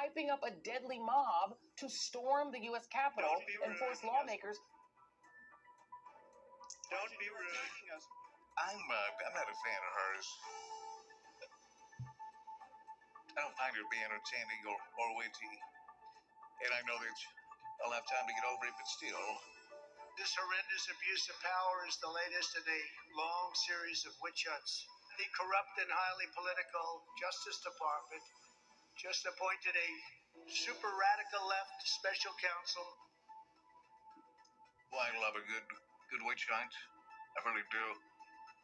hyping up a deadly mob to storm the U.S. Capitol and force lawmakers. Don't be rude. I'm not a fan of hers. I don't find her to be entertaining or witty. And I know that I'll have time to get over it, but still. This horrendous abuse of power is the latest in a long series of witch hunts. The corrupt and highly political Justice Department just appointed a super radical left special counsel. Well, I love a good witch hunt. I really do.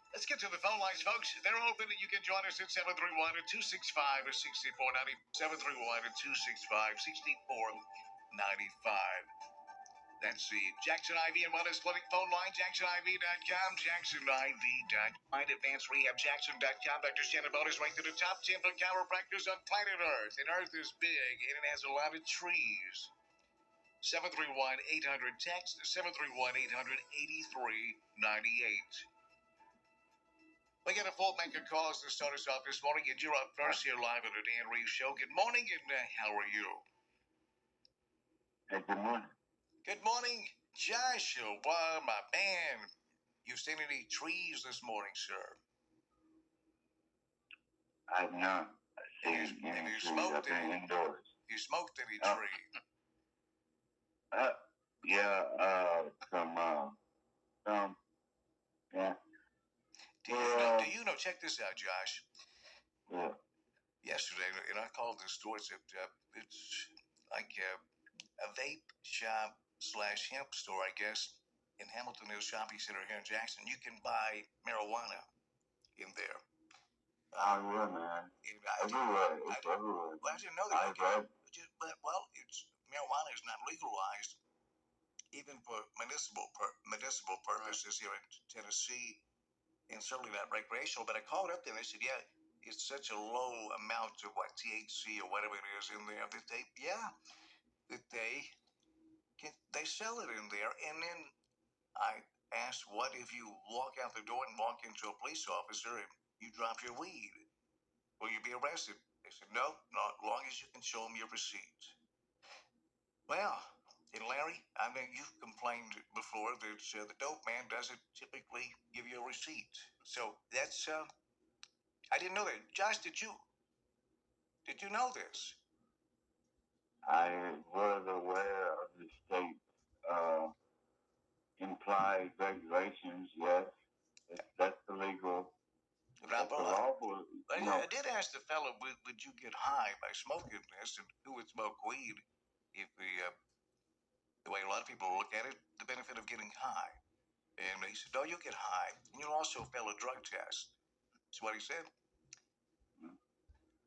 Let's get to the phone lines, folks. They're open. You can join us at 731-265-6490. 731-265-6495. That's the Jackson IV and Wellness Clinic phone line, JacksonIV.com, JacksonIV.com, AdvancedRehabJackson.com. Dr. Shannon Bonus ranked in the top 10 for chiropractors on planet Earth. And Earth is big, and it has a lot of trees. 731-800-TEXT, 731-800-8398. We got a full bank of calls to start us off this morning, and you're up first here live on the Dan Reeves Show. Good morning, and how are you? Hey, good morning. Good morning, Joshua, my man. You seen any trees this morning, sir? I have not seen any trees. I've been indoors. You smoked any tree? Some, yeah. Do you know, check this out, Josh. Yeah. Yesterday, and I called this store, it's like a vape shop / hemp store, I guess, in Hamilton Hills Shopping Center here in Jackson. You can buy marijuana in there. Oh, yeah, man. Everywhere. It's everywhere. Well, I didn't know that. Well, marijuana is not legalized, even for medicinal purposes here in Tennessee, and certainly not recreational. But I called up there and they said, yeah, it's such a low amount of THC or whatever it is in there that they sell it in there. And then I asked, what if you walk out the door and walk into a police officer and you drop your weed? Will you be arrested? They said, no, not as long as you can show them your receipt. Well, and Larry, I mean, you've complained before that the dope man doesn't typically give you a receipt. So that's, I didn't know that. Josh, did you know this? I was aware of the state implied regulations, yes. That's illegal. I did ask the fellow, would you get high by smoking this, and who would smoke weed if the way a lot of people look at it, the benefit of getting high. And he said, no, you'll get high, and you'll also fail a drug test. That's what he said.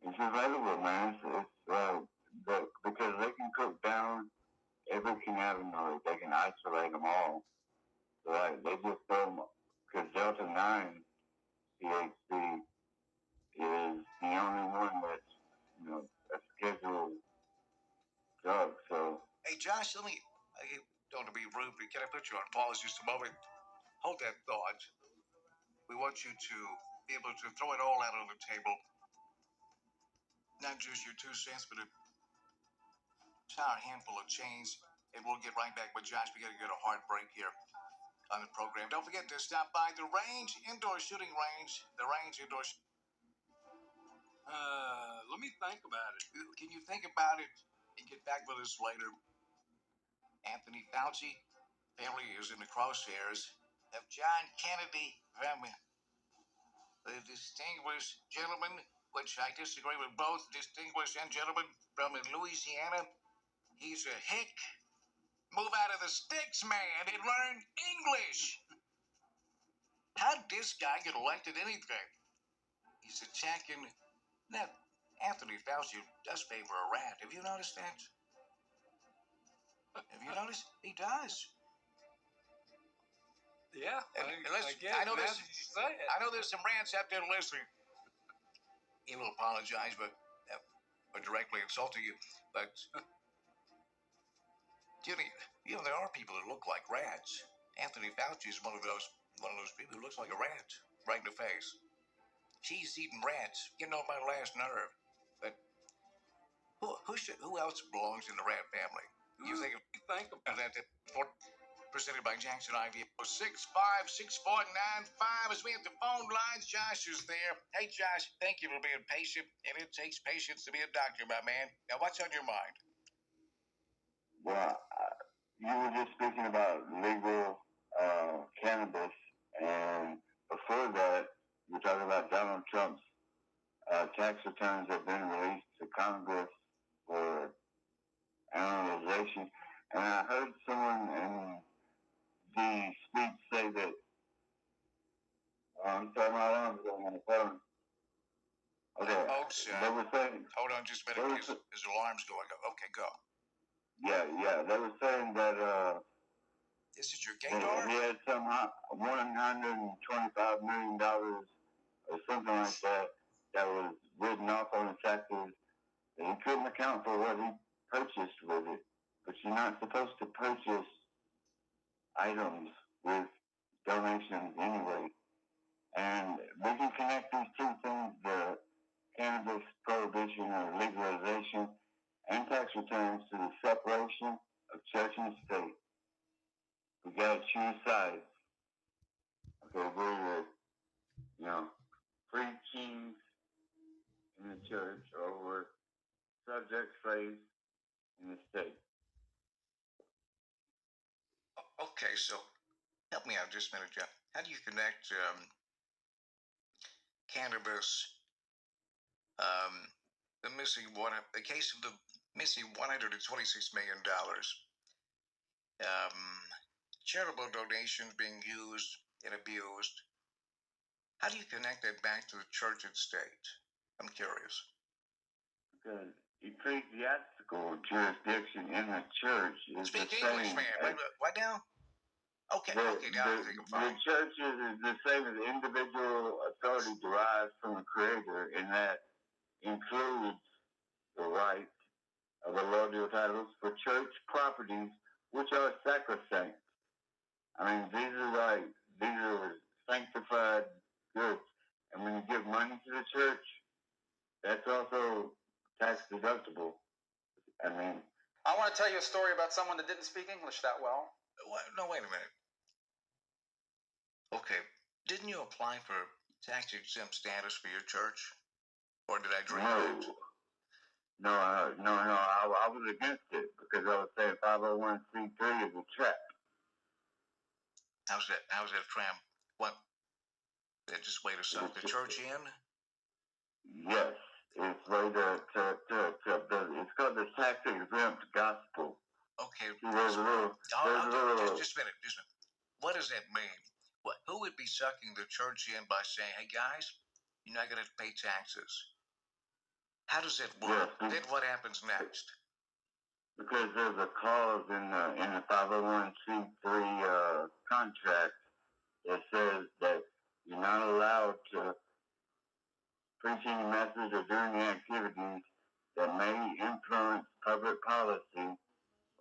It's available, man. Because they can cook down every cannabinoid. They can isolate them all. Right? They just throw them, because Delta 9 THC is the only one that's, a scheduled drug. So. Hey, Josh, I don't want to be rude, but can I put you on pause just a moment? Hold that thought. We want you to be able to throw it all out on the table. Not just your 2 cents, but a entire handful of change. And we'll get right back with Josh. We got to get a hard break here on the program. Don't forget to stop by the Range Indoor Shooting Range. The Range Indoor. Let me think about it. Can you think about it and get back with us later? Anthony Fauci family is in the crosshairs of John Kennedy family. The distinguished gentleman, which I disagree with both distinguished and gentlemen from Louisiana. He's a hick. Move out of the sticks, man, and learn English. How did this guy get elected anything? He's attacking. Now, Anthony Fauci does favor a rat. Have you noticed that? Have you noticed? He does. Yeah. I know there's some rants out there listening. He will apologize, but for directly insulting you. But there are people that look like rats. Anthony Fauci is one of those people who looks like a rat right in the face. She's eating rats, getting on my last nerve. But Who else belongs in the rat family? You think of that? Presented by Jackson IVO 656-495 as we have the phone lines. Josh is there. Hey, Josh, thank you for being patient, and it takes patience to be a doctor, my man. Now, what's on your mind? Well, you were just speaking about legal cannabis, and before that, you were talking about Donald Trump's tax returns have been released to Congress for analyzation, and I heard someone in the speech say that, I'm sorry, my alarm's going on the phone. Okay, Folks, they were saying, hold on just a minute. His alarm's going up. Okay, go. Yeah, they were saying that, This is your gaydar? he had some $125 million or something like that that was written off on the taxes, and he couldn't account for what he purchased with it. But you're not supposed to purchase items with donations anyway. And we can connect these two things, the cannabis prohibition or legalization and tax returns, to the separation of church and state. We gotta choose sides. Okay, we're the, free kings in the church, or we're subject slaves in the state. Okay, so help me out just a minute, Jeff. How do you connect cannabis, the case of the missing $126 million, charitable donations being used and abused? How do you connect that back to the church and state? I'm curious. Because ecclesiastical jurisdiction in the church is Speak the English, same. man. What now? Okay, now I think I'm fine. The church is the same as individual authority derived from the Creator, and that includes the right of allodial titles for church properties, which are sacrosanct. I mean, these are sanctified goods. And when you give money to the church, that's also tax deductible. I mean, I want to tell you a story about someone that didn't speak English that well. No, wait a minute. Okay, didn't you apply for tax exempt status for your church? Or did I dream that? No, I was against it because I was saying 501c3 is a trap. How's that a trap? What? They're just way to suck the church in? Yes, it's way it's called the tax exempt gospel. Okay, just a minute. What does that mean? Who would be sucking the church in by saying, "Hey guys, you're not going to pay taxes"? How does that work? Yes, then what happens next? Because there's a clause in the 501c3 contract that says that you're not allowed to preach any message or do any activities that may influence public policy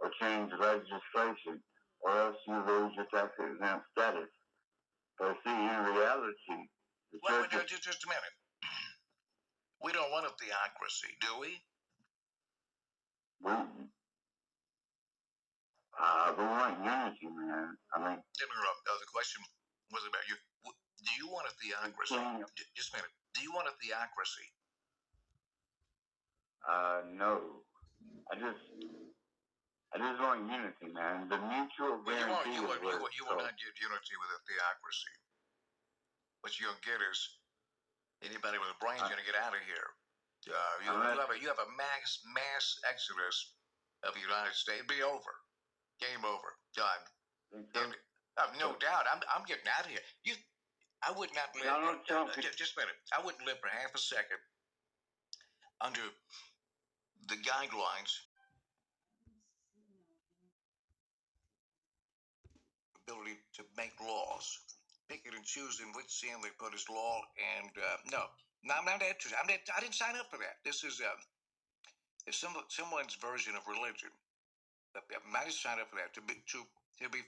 or change legislation, or else you lose your tax exempt status. But see, in reality, just a minute. We don't want a theocracy, do we? We want unity, man. I mean, the question was about you. Do you want a theocracy? Just a minute. Do you want a theocracy? No. I just want unity, man. The mutual guarantee. You will not get unity with a theocracy. What you're gonna get is anybody with a brain's gonna get out of here. You have a mass exodus of the United States. It'd be over. Game over. Done. No doubt. I'm getting out of here. I would not live. Just a minute. I wouldn't live for half a second under the guidelines. Ability to make laws, pick it and choose in which sin they put as law, and no, I'm not interested. I didn't sign up for that. This is it's someone's version of religion. I didn't sign up for that to be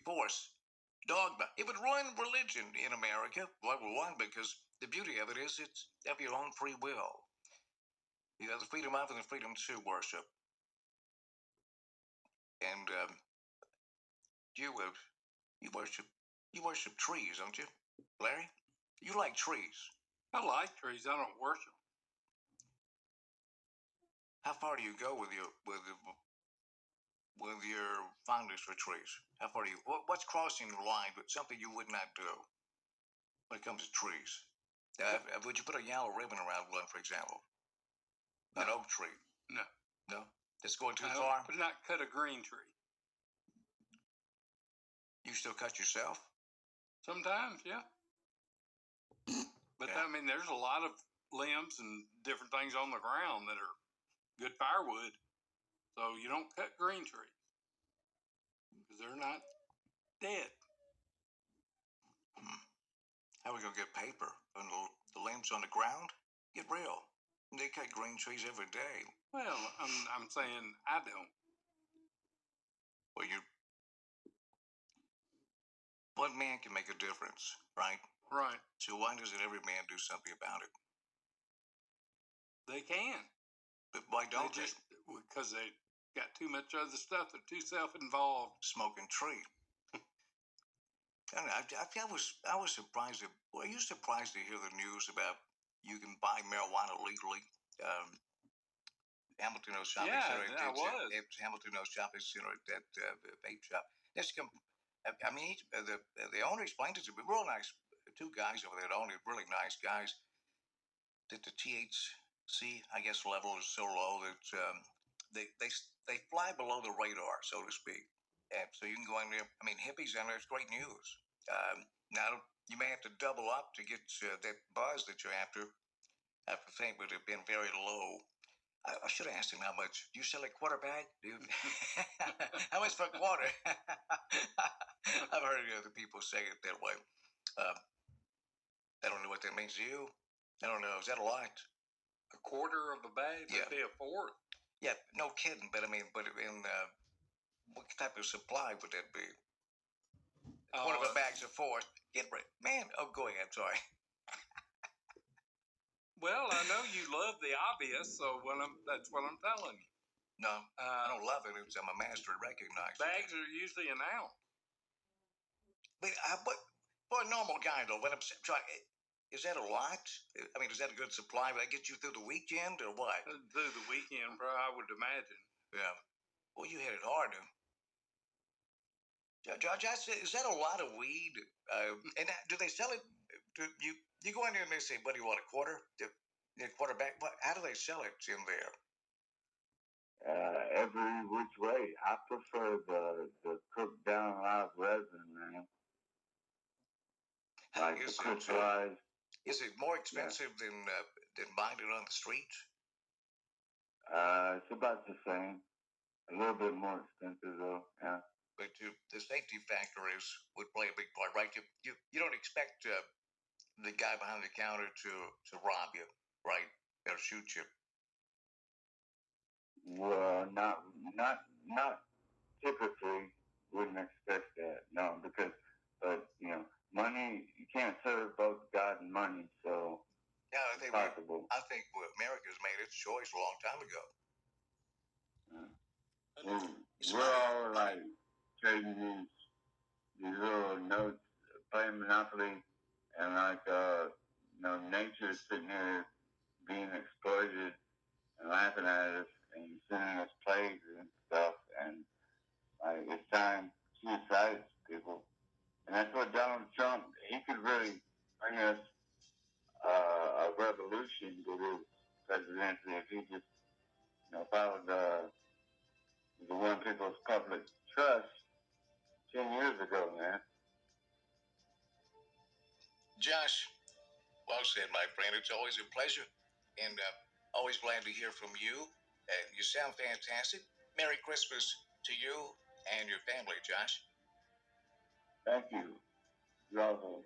forced dogma. It would ruin religion in America. Well, one, because the beauty of it is it's of your own free will. You have the freedom of and the freedom to worship. And you worship trees, don't you, Larry? You like trees. I like trees. I don't worship. How far do you go with your fondness for trees? How far do you? What's crossing the line with something you would not do when it comes to trees? Would you put a yellow ribbon around one, for example? No. An oak tree? No. No? That's going too I far? would not cut a green tree. You still cut yourself? Sometimes, yeah. But Yeah. I mean, there's a lot of limbs and different things on the ground that are good firewood. So you don't cut green trees because they're not dead. How are we going to get paper on the limbs on the ground? Get real. They cut green trees every day. Well, I'm saying I don't. Well, one man can make a difference, right? Right. So why doesn't every man do something about it? They can. But why don't they? Because they got too much other stuff. They're too self-involved. Smoking tree. I was surprised. Were you surprised to hear the news about you can buy marijuana legally? Hamilton Oaks Shopping Center. Yeah, I was. Hamilton Oaks Shopping Center at that vape shop. I mean, the owner explained it to me. Real nice. Two guys over there, the owner, really nice guys. That the THC, I guess, level is so low that they fly below the radar, so to speak. So you can go in there. I mean, hippies in there. It's great news. Now you may have to double up to get that buzz that you're after. I think would have been very low. I should have asked him how much. Do you sell a quarter bag? How much for a quarter? I've heard other people say it that way. I don't know what that means to you. I don't know. Is that a lot? A quarter of a bag? Yeah. That'd be a fourth. Yeah, no kidding. But I mean, what type of supply would that be? A quarter of a bag's a fourth. Get ready. Man, oh, go ahead. I'm sorry. Well, I know you love the obvious, so that's what I'm telling you. No, I don't love it. I'm a master at recognizing. Bags are usually an ounce. But for a normal guy, though, when I'm trying, is that a lot? I mean, is that a good supply? Will that get you through the weekend or what? Through the weekend, bro, I would imagine. Yeah. Well, you hit it hard, dude. Judge, is that a lot of weed? And do they sell it? You go in there and they say, "What do you want, a quarter? A quarter bag?" How do they sell it in there? Every which way. I prefer the cooked down live resin, man. Like the crystallized. Is it more expensive than buying it on the street? It's about the same. A little bit more expensive though. Yeah. But the safety factor would play a big part, right? You don't expect the guy behind the counter to rob you, right? Or shoot you. Well, not typically. Wouldn't expect that. No, but money. You can't serve both God and money, so. Yeah, I think possible. America's made its choice a long time ago. We're all like trading these little notes, playing Monopoly, and nature is sitting here being exploited and laughing at us and sending us plagues and stuff, and it's time to suicide people. And that's what Donald Trump, he could really bring us a revolution to his presidency if he just, followed the one people's public trust 10 years ago, man. Josh, well said, my friend. It's always a pleasure, and always glad to hear from you. You sound fantastic. Merry Christmas to you and your family, Josh. Thank you. You're welcome.